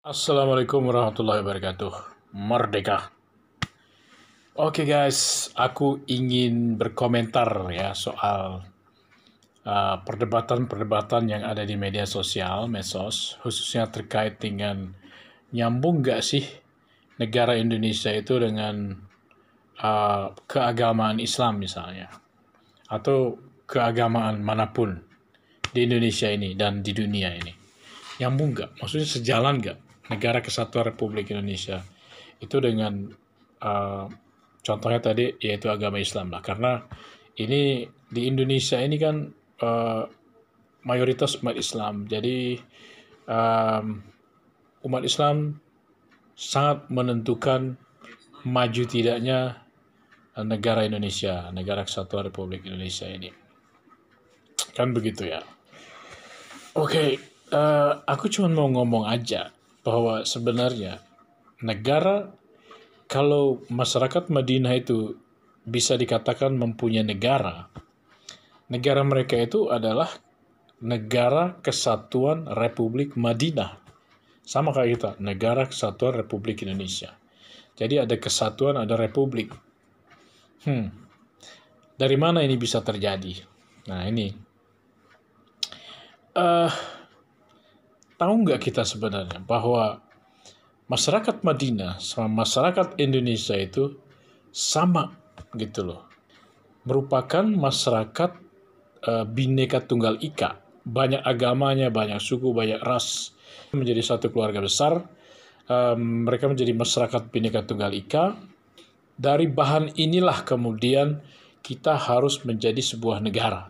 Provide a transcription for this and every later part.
Assalamualaikum warahmatullahi wabarakatuh. Merdeka. Oke guys, aku ingin berkomentar ya soal perdebatan-perdebatan yang ada di media sosial, medsos, khususnya terkait dengan nyambung nggak sih negara Indonesia itu dengan keagamaan Islam misalnya, atau keagamaan manapun di Indonesia ini dan di dunia ini. Nyambung nggak? Maksudnya sejalan nggak negara kesatuan Republik Indonesia itu dengan contohnya tadi yaitu agama Islam lah, karena ini di Indonesia ini kan mayoritas umat Islam, jadi umat Islam sangat menentukan maju tidaknya negara Indonesia, negara kesatuan Republik Indonesia ini, kan begitu ya. Oke, aku cuma mau ngomong aja bahwa sebenarnya negara, kalau masyarakat Madinah itu bisa dikatakan mempunyai negara, negara mereka itu adalah negara kesatuan Republik Madinah. Sama kayak kita, negara kesatuan Republik Indonesia. Jadi ada kesatuan, ada republik. Dari mana ini bisa terjadi? Nah ini, tahu nggak kita sebenarnya bahwa masyarakat Madinah sama masyarakat Indonesia itu sama gitu loh. Merupakan masyarakat Bhinneka Tunggal Ika. Banyak agamanya, banyak suku, banyak ras. Menjadi satu keluarga besar. Mereka menjadi masyarakat Bhinneka Tunggal Ika. Dari bahan inilah kemudian kita harus menjadi sebuah negara.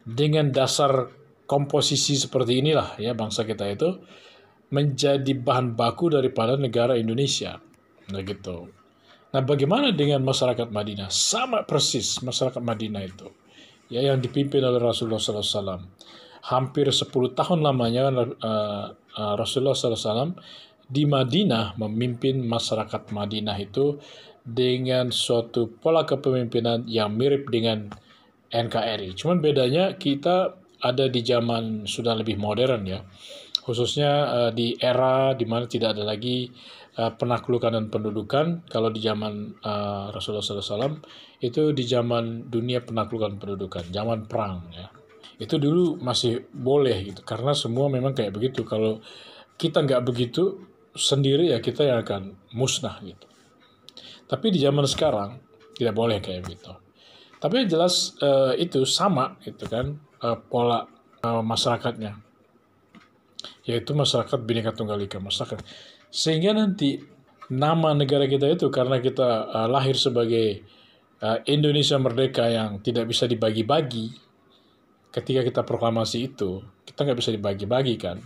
Dengan dasar komposisi seperti inilah ya bangsa kita itu menjadi bahan baku daripada negara Indonesia. Nah gitu. Nah bagaimana dengan masyarakat Madinah? Sama persis masyarakat Madinah itu. Ya yang dipimpin oleh Rasulullah SAW. Hampir 10 tahun lamanya Rasulullah SAW di Madinah memimpin masyarakat Madinah itu dengan suatu pola kepemimpinan yang mirip dengan NKRI. Cuman bedanya kita ada di zaman sudah lebih modern ya, khususnya di era di mana tidak ada lagi penaklukan dan pendudukan. Kalau di zaman Rasulullah SAW itu di zaman dunia penaklukan pendudukan, zaman perang ya. Itu dulu masih boleh gitu, karena semua memang kayak begitu. Kalau kita nggak begitu sendiri ya kita yang akan musnah gitu. Tapi di zaman sekarang tidak boleh kayak gitu. Tapi yang jelas itu sama gitu kan pola masyarakatnya, yaitu masyarakat Bhinneka Tunggal Ika, masyarakat. Sehingga nanti nama negara kita itu karena kita lahir sebagai Indonesia merdeka yang tidak bisa dibagi-bagi. Ketika kita proklamasi itu, kita nggak bisa dibagi-bagi kan.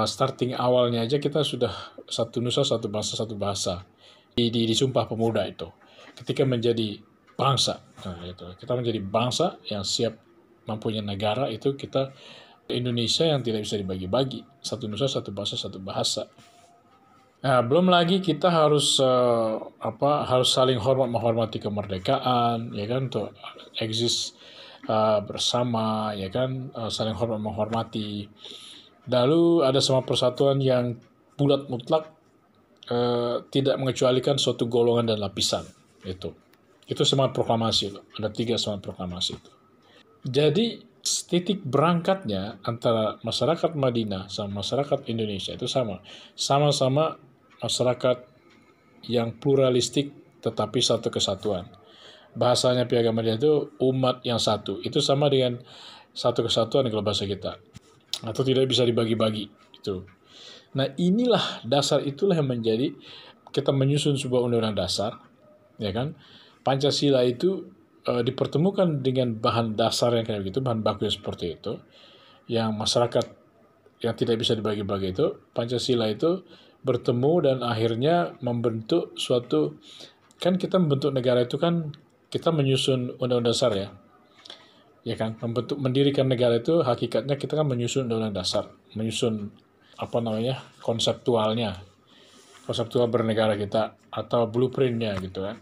Starting awalnya aja kita sudah satu nusa, satu bangsa, satu bahasa. Di Sumpah Pemuda itu. Ketika menjadi bangsa, nah, itu. Kita menjadi bangsa yang siap mempunyai negara, itu kita Indonesia yang tidak bisa dibagi-bagi. Satu nusa, satu bangsa, satu bahasa. Nah, belum lagi kita harus harus saling hormat menghormati kemerdekaan, ya kan, untuk eksis bersama, ya kan, saling hormat menghormati. Lalu ada sama persatuan yang bulat mutlak, tidak mengecualikan suatu golongan dan lapisan. Itu semangat proklamasi loh. Ada 3 semangat proklamasi itu. Jadi titik berangkatnya antara masyarakat Madinah sama masyarakat Indonesia itu sama-sama masyarakat yang pluralistik tetapi satu kesatuan. Bahasanya Piagam Madinah itu umat yang satu. Itu sama dengan satu kesatuan kalau bahasa kita. Atau tidak bisa dibagi-bagi. Itu. Nah inilah dasar, itulah yang menjadi kita menyusun sebuah undang-undang dasar. Ya kan? Pancasila itu dipertemukan dengan bahan dasar yang kayak begitu, bahan baku yang seperti itu. Yang masyarakat yang tidak bisa dibagi-bagi itu, Pancasila itu bertemu dan akhirnya membentuk suatu, kan kita membentuk negara itu kan kita menyusun undang-undang dasar ya. Ya kan, mendirikan negara itu hakikatnya kita kan menyusun undang-undang dasar, menyusun konseptual bernegara kita atau blueprintnya gitu kan.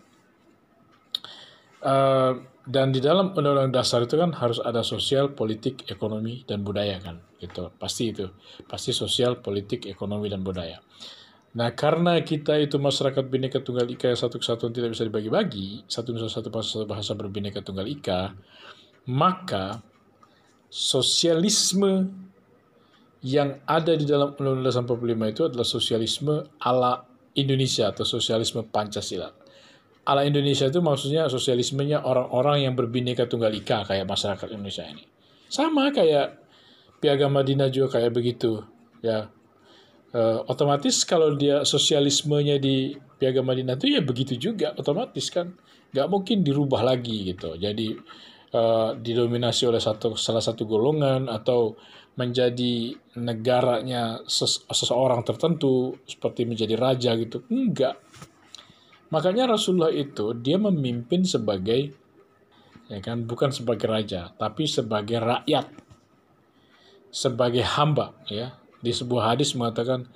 Dan di dalam undang-undang dasar itu kan harus ada sosial, politik, ekonomi, dan budaya kan. Gitu. Pasti itu. Pasti sosial, politik, ekonomi, dan budaya. Nah, karena kita itu masyarakat Bhinneka Tunggal Ika yang satu kesatuan tidak bisa dibagi-bagi, satu nusa satu bangsa satu bahasa berbhinneka tunggal ika, maka sosialisme yang ada di dalam Undang-Undang Dasar 45 itu adalah sosialisme ala Indonesia atau sosialisme Pancasila. Ala Indonesia itu maksudnya sosialismenya orang-orang yang berbhinneka tunggal ika kayak masyarakat Indonesia ini. Sama kayak Piagam Madinah juga kayak begitu, ya. Otomatis kalau dia sosialismenya di Piagam Madinah itu ya begitu juga, otomatis kan nggak mungkin dirubah lagi gitu. Jadi didominasi oleh salah satu golongan atau menjadi negaranya seseorang tertentu seperti menjadi raja gitu, enggak. Makanya Rasulullah itu dia memimpin sebagai, ya kan, bukan sebagai raja tapi sebagai rakyat, sebagai hamba, ya. Di sebuah hadis mengatakan,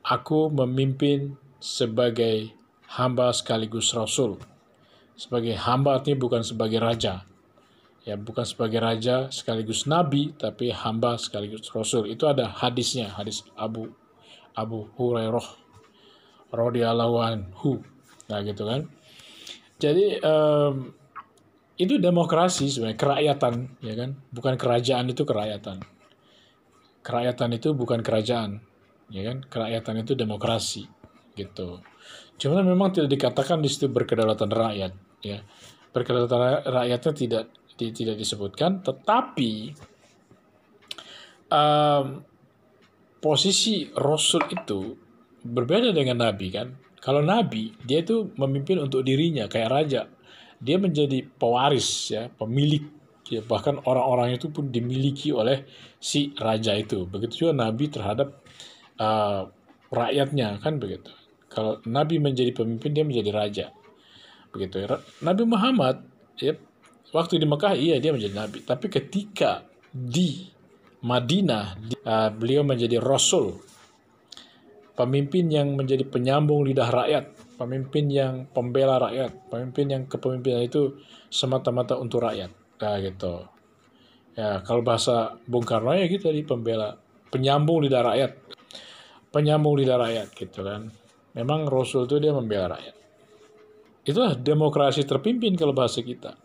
aku memimpin sebagai hamba sekaligus Rasul. Sebagai hamba artinya bukan sebagai raja. Ya, bukan sebagai raja sekaligus Nabi, tapi hamba sekaligus Rasul. Itu ada hadisnya, hadis Abu Hurairah radhiyallahu anhu. Nah, gitu kan. Jadi, itu demokrasi sebenarnya, kerakyatan, ya kan. Bukan kerajaan, itu kerakyatan. Kerakyatan itu bukan kerajaan, ya kan? Kerakyatan itu demokrasi, gitu. Cuma memang tidak dikatakan di situ berkedaulatan rakyat, ya. Berkedaulatan rakyatnya tidak disebutkan, tetapi posisi Rasul itu berbeda dengan Nabi kan. Kalau Nabi, dia itu memimpin untuk dirinya kayak raja. Dia menjadi pewaris, ya, pemilik. Ya, bahkan orang-orang itu pun dimiliki oleh si raja itu. Begitu juga Nabi terhadap rakyatnya, kan begitu. Kalau Nabi menjadi pemimpin, dia menjadi raja. Begitu. Nabi Muhammad, ya, waktu di Mekah, iya dia menjadi Nabi. Tapi ketika di Madinah, beliau menjadi Rasul. Pemimpin yang menjadi penyambung lidah rakyat. Pemimpin yang pembela rakyat. Pemimpin yang kepemimpinan itu semata-mata untuk rakyat. Nah, gitu. Ya, kalau bahasa Bung Karno ya gitu tadi, penyambung lidah rakyat. Penyambung lidah rakyat gitu kan. Memang Rasul itu dia membela rakyat. Itulah demokrasi terpimpin kalau bahasa kita.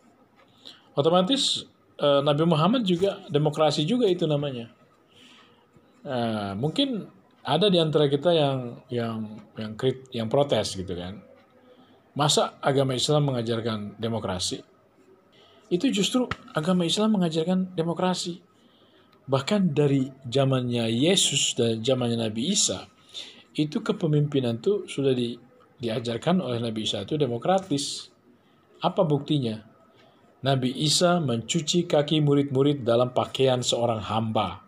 Otomatis Nabi Muhammad juga demokrasi juga itu namanya. Mungkin ada di antara kita yang protes gitu kan. Masa agama Islam mengajarkan demokrasi? Itu justru agama Islam mengajarkan demokrasi. Bahkan dari zamannya Yesus dan zamannya Nabi Isa, itu kepemimpinan itu sudah diajarkan oleh Nabi Isa itu demokratis. Apa buktinya? Nabi Isa mencuci kaki murid-murid dalam pakaian seorang hamba.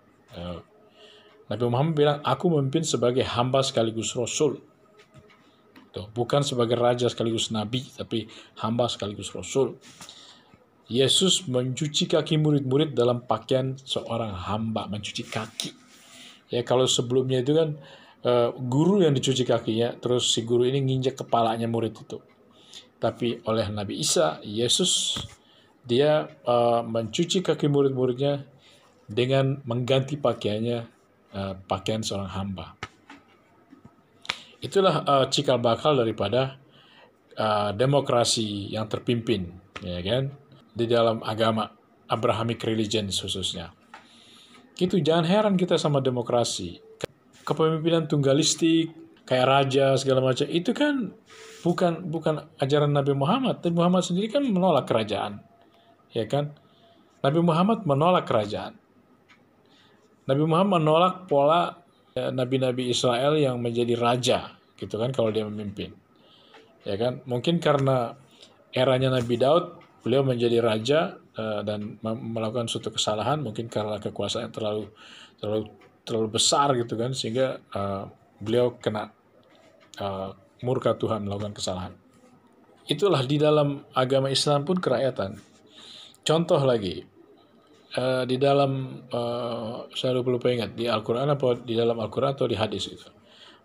Nabi Muhammad bilang, aku memimpin sebagai hamba sekaligus Rasul. Bukan sebagai raja sekaligus Nabi, tapi hamba sekaligus Rasul. Yesus mencuci kaki murid-murid dalam pakaian seorang hamba, mencuci kaki. Ya, kalau sebelumnya itu kan guru yang dicuci kakinya, terus si guru ini nginjek kepalanya murid itu. Tapi oleh Nabi Isa, Yesus, dia mencuci kaki murid-muridnya dengan mengganti pakaiannya, pakaian seorang hamba. Itulah cikal bakal daripada demokrasi yang terpimpin, ya kan? Di dalam agama Abrahamic religion khususnya. Gitu, jangan heran kita sama demokrasi. Kepemimpinan tunggalistik, kayak raja segala macam, itu kan bukan ajaran Nabi Muhammad. Nabi Muhammad sendiri kan menolak kerajaan. Ya kan? Nabi Muhammad menolak kerajaan. Nabi Muhammad menolak pola nabi-nabi Israel yang menjadi raja, gitu kan, kalau dia memimpin. Ya kan? Mungkin karena eranya Nabi Daud, beliau menjadi raja dan melakukan suatu kesalahan, mungkin karena kekuasaan terlalu besar gitu kan, sehingga beliau kena murka Tuhan, melakukan kesalahan. Itulah di dalam agama Islam pun kerakyatan. Contoh lagi, di dalam saya lupa ingat di Al-Quran apa di dalam Al-Quran atau di hadis itu,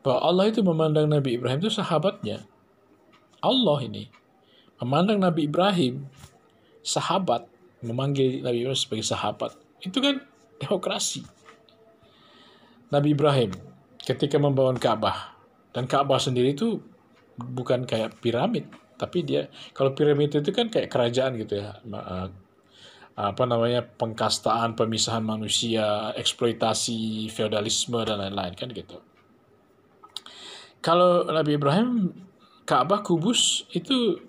bahwa Allah itu memandang Nabi Ibrahim itu sahabatnya. Allah ini memandang Nabi Ibrahim sahabat, memanggil Nabi Ibrahim sebagai sahabat, itu kan demokrasi. Nabi Ibrahim ketika membangun Ka'bah, dan Ka'bah sendiri itu bukan kayak piramid, tapi dia, kalau piramid itu kan kayak kerajaan gitu ya, pengkastaan, pemisahan manusia, eksploitasi, feodalisme dan lain-lain kan gitu. Kalau Nabi Ibrahim, Ka'bah kubus itu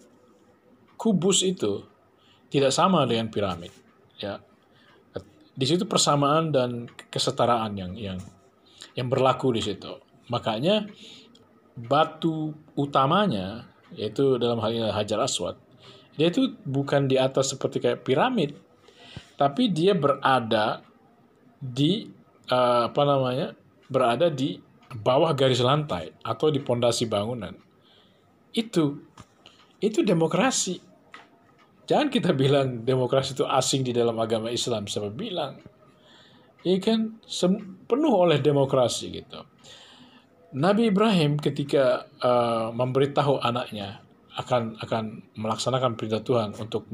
tidak sama dengan piramid, ya. Di situ persamaan dan kesetaraan yang berlaku di situ. Makanya batu utamanya, yaitu dalam hal ini Hajar Aswad, dia itu bukan di atas seperti kayak piramid, tapi dia berada di berada di bawah garis lantai atau di pondasi bangunan. Itu demokrasi. Jangan kita bilang demokrasi itu asing di dalam agama Islam. Siapa bilang? Ya kan penuh oleh demokrasi gitu. Nabi Ibrahim ketika memberitahu anaknya akan melaksanakan perintah Tuhan untuk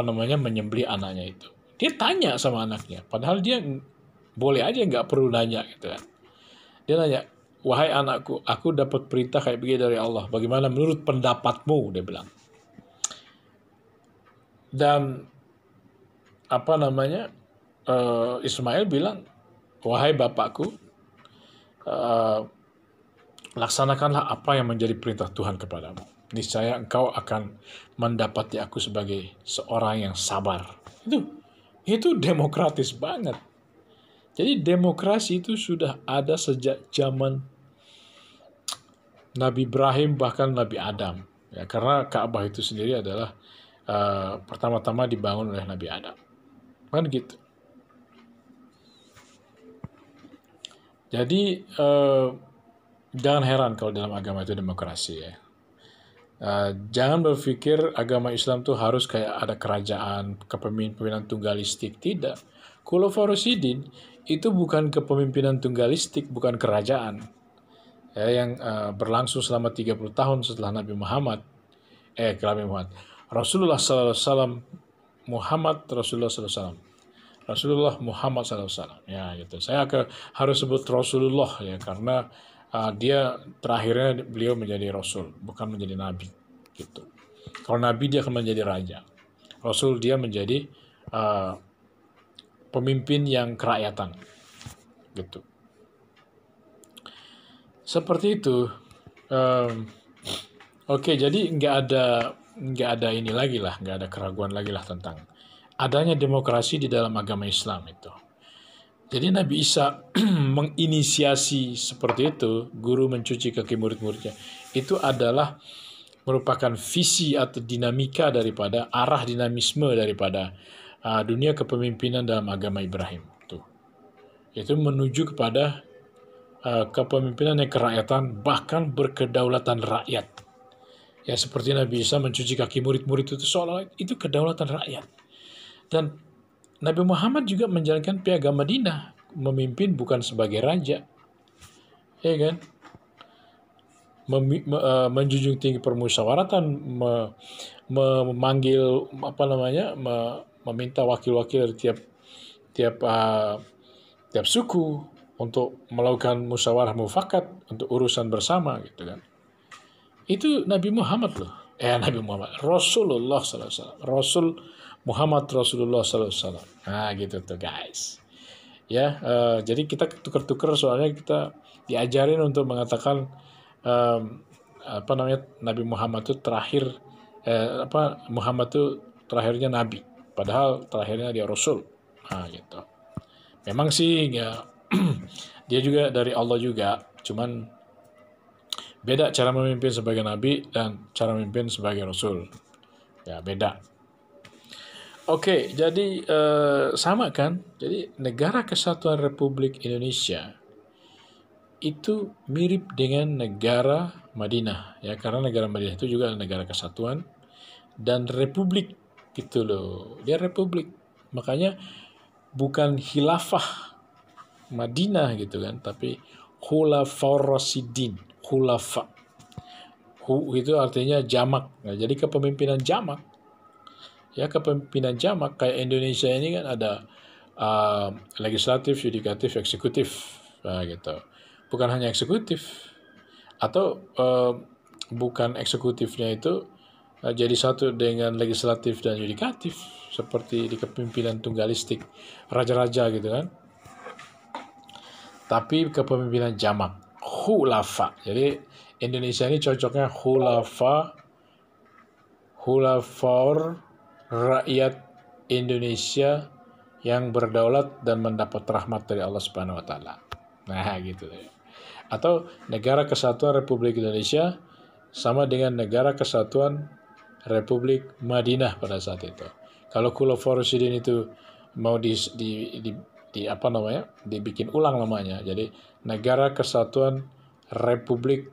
menyembelih anaknya itu, dia tanya sama anaknya, padahal dia boleh aja nggak perlu nanya gitu kan. Dia nanya, wahai anakku, aku dapat perintah kayak begini dari Allah, bagaimana menurut pendapatmu, dia bilang. Dan Ismail bilang, wahai bapakku, laksanakanlah apa yang menjadi perintah Tuhan kepadamu. Niscaya engkau akan mendapati aku sebagai seorang yang sabar. Itu demokratis banget. Jadi demokrasi itu sudah ada sejak zaman Nabi Ibrahim, bahkan Nabi Adam. Ya, karena Ka'bah itu sendiri adalah pertama-tama dibangun oleh Nabi Adam. Kan gitu. Jadi jangan heran kalau dalam agama itu demokrasi ya. Jangan berpikir agama Islam tuh harus kayak ada kerajaan, kepemimpinan tunggalistik. Tidak. Khulafaur Rasyidin itu bukan kepemimpinan tunggalistik, bukan kerajaan. Ya, yang berlangsung selama 30 tahun setelah Nabi Muhammad. Rasulullah SAW, Muhammad Rasulullah SAW. Rasulullah Muhammad SAW. Ya, gitu. Saya harus sebut Rasulullah ya, karena dia terakhirnya beliau menjadi Rasul, bukan menjadi Nabi. Gitu. Kalau Nabi dia akan menjadi raja. Rasul dia menjadi pemimpin yang kerakyatan. Gitu. Seperti itu. Oke, jadi nggak ada ini lagi lah, nggak ada keraguan lagi lah tentang adanya demokrasi di dalam agama Islam itu. Jadi Nabi Isa menginisiasi seperti itu, guru mencuci kaki murid-muridnya. Itu adalah merupakan visi atau dinamika daripada arah dinamisme daripada dunia kepemimpinan dalam agama Ibrahim. Itu menuju kepada kepemimpinan yang kerakyatan, bahkan berkedaulatan rakyat. Ya, seperti Nabi Isa mencuci kaki murid-murid itu seolah itu kedaulatan rakyat. Dan Nabi Muhammad juga menjalankan piagam Madinah, memimpin bukan sebagai raja, ya kan? Menjunjung tinggi permusyawaratan, memanggil meminta wakil-wakil dari tiap suku untuk melakukan musyawarah mufakat untuk urusan bersama, gitu kan? Itu Nabi Muhammad loh. Rasulullah SAW. Rasul Muhammad Rasulullah SAW. Nah gitu tuh guys. Ya, jadi kita tukar-tukar soalnya kita diajarin untuk mengatakan Nabi Muhammad itu terakhir Muhammad itu terakhirnya Nabi. Padahal terakhirnya dia Rasul. Nah gitu. Memang sih ya dia juga dari Allah juga, cuman beda cara memimpin sebagai Nabi dan cara memimpin sebagai Rasul. Ya, beda. Oke, jadi sama kan? Jadi negara kesatuan Republik Indonesia itu mirip dengan negara Madinah. Ya, karena negara Madinah itu juga negara kesatuan dan republik gitu loh. Dia republik. Makanya bukan khilafah Madinah gitu kan, tapi Khulafaur Rasyidin. Khulafa. Itu artinya jamak. Nah, jadi kepemimpinan jamak. Ya, kepemimpinan jamak kayak Indonesia ini kan ada legislatif, yudikatif, eksekutif, nah, gitu. Bukan hanya eksekutif, atau bukan eksekutifnya itu jadi satu dengan legislatif dan yudikatif seperti di kepemimpinan tunggalistik raja-raja gitu kan. Tapi kepemimpinan jamak, khulafa. Jadi Indonesia ini cocoknya khulafaur rakyat Indonesia yang berdaulat dan mendapat rahmat dari Allah Subhanahu wa taala. Nah, gitu ya. Atau Negara Kesatuan Republik Indonesia sama dengan Negara Kesatuan Republik Madinah pada saat itu. Kalau Khulafaur Rasyidin itu mau apa namanya? Dibikin ulang namanya. Jadi Negara Kesatuan Republik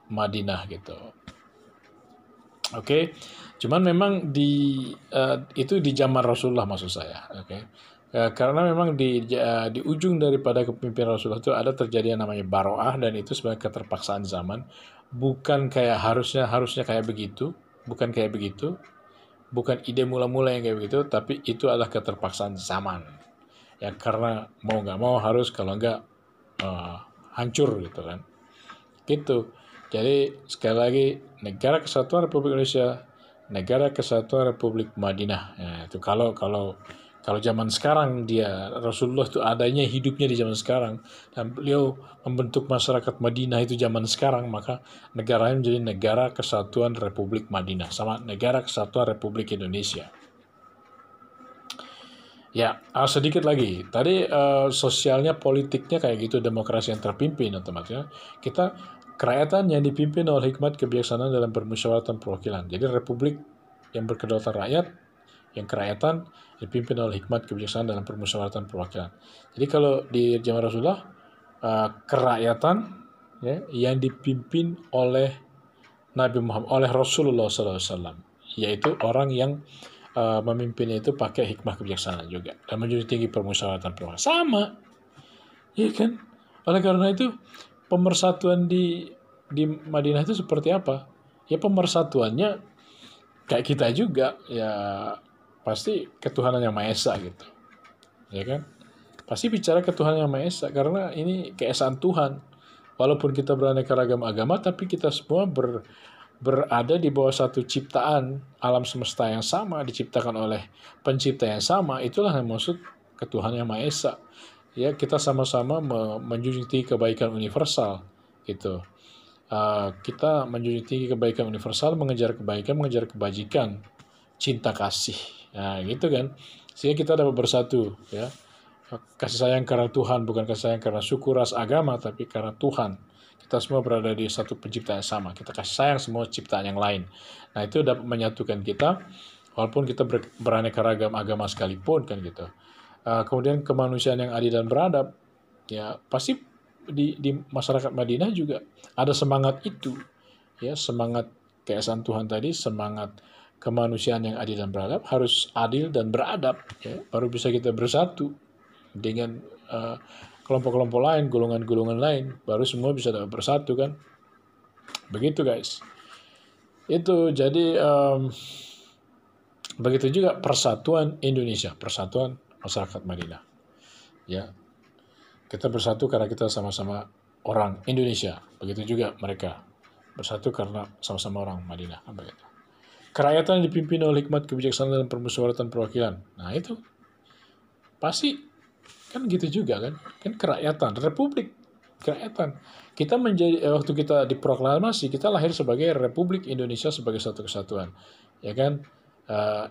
Madinah gitu. Oke. Cuman memang itu di zaman Rasulullah maksud saya, oke. Karena memang di ujung daripada kepemimpinan Rasulullah itu ada terjadi yang namanya baroah, dan itu sebagai keterpaksaan zaman, bukan kayak harusnya kayak begitu, bukan kayak begitu, bukan ide mula-mula yang kayak begitu, tapi itu adalah keterpaksaan zaman. Ya karena mau nggak mau harus, kalau nggak hancur gitu kan. Gitu. Jadi sekali lagi, Negara Kesatuan Republik Indonesia, Negara Kesatuan Republik Madinah. Nah, itu kalau zaman sekarang dia Rasulullah itu adanya hidupnya di zaman sekarang dan beliau membentuk masyarakat Madinah itu zaman sekarang, maka negaranya menjadi Negara Kesatuan Republik Madinah sama Negara Kesatuan Republik Indonesia. Ya, sedikit lagi. Tadi sosialnya, politiknya kayak gitu, demokrasi yang terpimpin otomatis. Kita kerakyatan yang dipimpin oleh hikmat kebijaksanaan dalam permusyawaratan perwakilan. Jadi republik yang berkedaulatan rakyat, yang kerakyatan dipimpin oleh hikmat kebijaksanaan dalam permusyawaratan perwakilan. Jadi kalau di zaman Rasulullah, kerakyatan ya, yang dipimpin oleh Nabi Muhammad, oleh Rasulullah SAW, yaitu orang yang memimpinnya itu pakai hikmah kebijaksanaan juga dan menjunjung tinggi permusyawaratan perwakilan. Sama, ya kan? Oleh karena itu pemersatuan di Madinah itu seperti apa? Ya pemersatuannya kayak kita juga, ya pasti ketuhanan yang Maha Esa gitu. Ya kan? Pasti bicara ketuhanan yang Maha Esa karena ini keesaan Tuhan. Walaupun kita beraneka ragam agama, tapi kita semua berada di bawah satu ciptaan alam semesta yang sama, diciptakan oleh pencipta yang sama. Itulah yang maksud ketuhanan yang Maha Esa. Ya, kita sama-sama menjunjung tinggi kebaikan universal gitu. Kita menjunjung tinggi kebaikan universal, mengejar kebaikan, mengejar kebajikan, cinta kasih. Nah, gitu kan. Sehingga kita dapat bersatu, ya. Kasih sayang karena Tuhan, bukan kasih sayang karena suku, ras, agama, tapi karena Tuhan. Kita semua berada di satu pencipta yang sama. Kita kasih sayang semua ciptaan yang lain. Nah, itu dapat menyatukan kita, walaupun kita beraneka ragam agama sekalipun, kan gitu. Kemudian kemanusiaan yang adil dan beradab, ya pasti di masyarakat Madinah juga ada semangat itu, ya semangat keesaan Tuhan tadi, semangat kemanusiaan yang adil dan beradab, harus adil dan beradab, ya baru bisa kita bersatu dengan kelompok-kelompok lain, golongan-golongan lain, baru semua bisa dapat bersatu kan, begitu guys. Itu jadi begitu juga persatuan Indonesia, persatuan masyarakat Madinah. Ya, kita bersatu karena kita sama-sama orang Indonesia. Begitu juga mereka bersatu karena sama-sama orang Madinah. Begitu. Kerakyatan dipimpin oleh hikmat kebijaksanaan dalam permusyawaratan perwakilan. Nah itu pasti kan gitu juga kan. Kan kerakyatan, republik kerakyatan. Kita menjadi waktu kita diproklamasi, kita lahir sebagai Republik Indonesia sebagai satu kesatuan. Ya kan?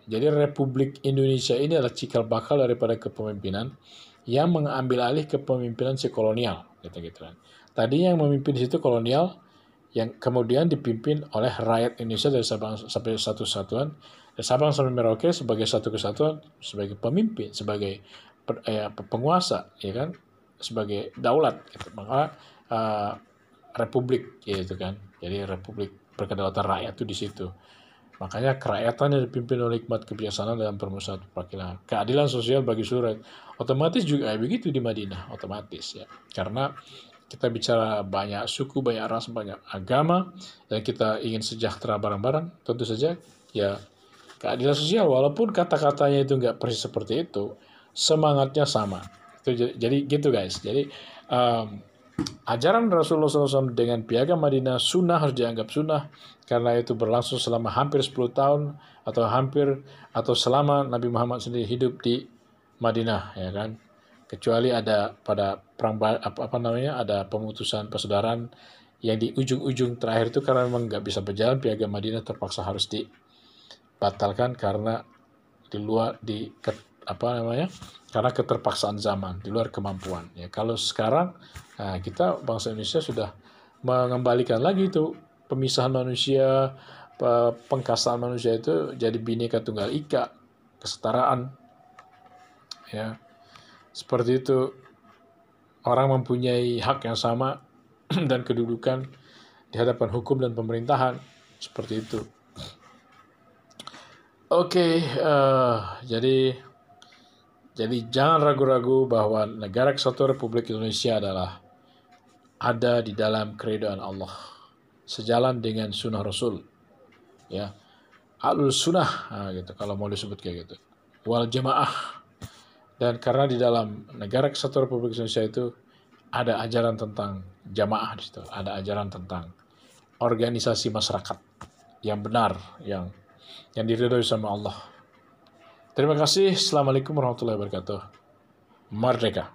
Jadi Republik Indonesia ini adalah cikal bakal daripada kepemimpinan yang mengambil alih kepemimpinan si kolonial, gitu kan. Tadi yang memimpin di situ kolonial, yang kemudian dipimpin oleh rakyat Indonesia dari Sabang sampai satu kesatuan, dari Sabang sampai Merauke sebagai satu kesatuan, sebagai pemimpin, sebagai penguasa, ya kan, sebagai daulat, gitu. Maka Republik, gitu kan. Jadi Republik berkedaulatan rakyat itu di situ. Makanya kerakyatan yang dipimpin oleh hikmat kebijaksanaan dalam permusyawaratan perwakilan, keadilan sosial bagi seluruh, otomatis juga begitu di Madinah, otomatis ya. Karena kita bicara banyak suku, banyak ras, banyak agama, dan kita ingin sejahtera bareng-bareng, tentu saja ya Keadilan sosial, walaupun kata-katanya itu nggak persis seperti itu, semangatnya sama. Jadi gitu guys. Jadi ajaran Rasulullah SAW dengan piagam Madinah sunnah harus dianggap sunnah karena itu berlangsung selama hampir 10 tahun atau selama Nabi Muhammad sendiri hidup di Madinah, ya kan. Kecuali ada pada perang ada pemutusan persaudaraan yang di ujung-ujung terakhir itu karena memang nggak bisa berjalan, piagam Madinah terpaksa harus dibatalkan karena karena keterpaksaan zaman, di luar kemampuan. Ya, kalau sekarang kita bangsa Indonesia sudah mengembalikan lagi itu pemisahan manusia, pengkastaan manusia itu jadi Bhinneka Tunggal Ika, kesetaraan. Ya, seperti itu, orang mempunyai hak yang sama dan kedudukan di hadapan hukum dan pemerintahan, seperti itu. Oke, jadi jangan ragu-ragu bahwa Negara Kesatuan Republik Indonesia ada di dalam keridhaan Allah, sejalan dengan sunnah Rasul, ya, Ahlus Sunnah, gitu kalau mau disebut kayak gitu, wal Jamaah. Dan karena di dalam Negara Kesatuan Republik Indonesia itu ada ajaran tentang jamaah di situ, ada ajaran tentang organisasi masyarakat yang benar, yang diridhoi sama Allah. Terima kasih. Assalamualaikum warahmatullahi wabarakatuh. Merdeka.